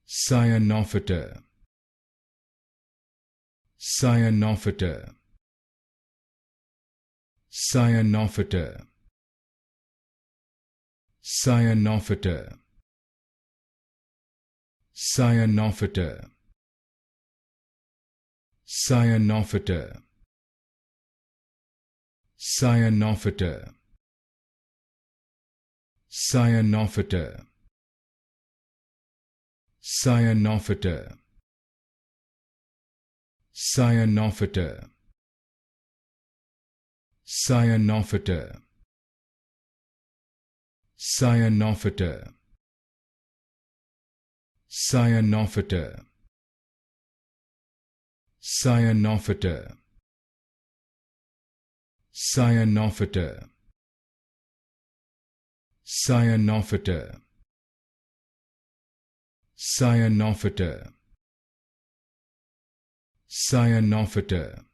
Cyanophyta, Cyanophyta, Cyanophyta, Cyanophyta, Cyanophyta, Cyanophyta, Cyanophyta, Cyanophyta, Cyanophyta, Cyanophyta, Cyanophyta, Cyanophyta, Cyanophyta, Cyanophyta, Cyanophyta, Cyanophyta, Cyanophyta, Cyanophyta,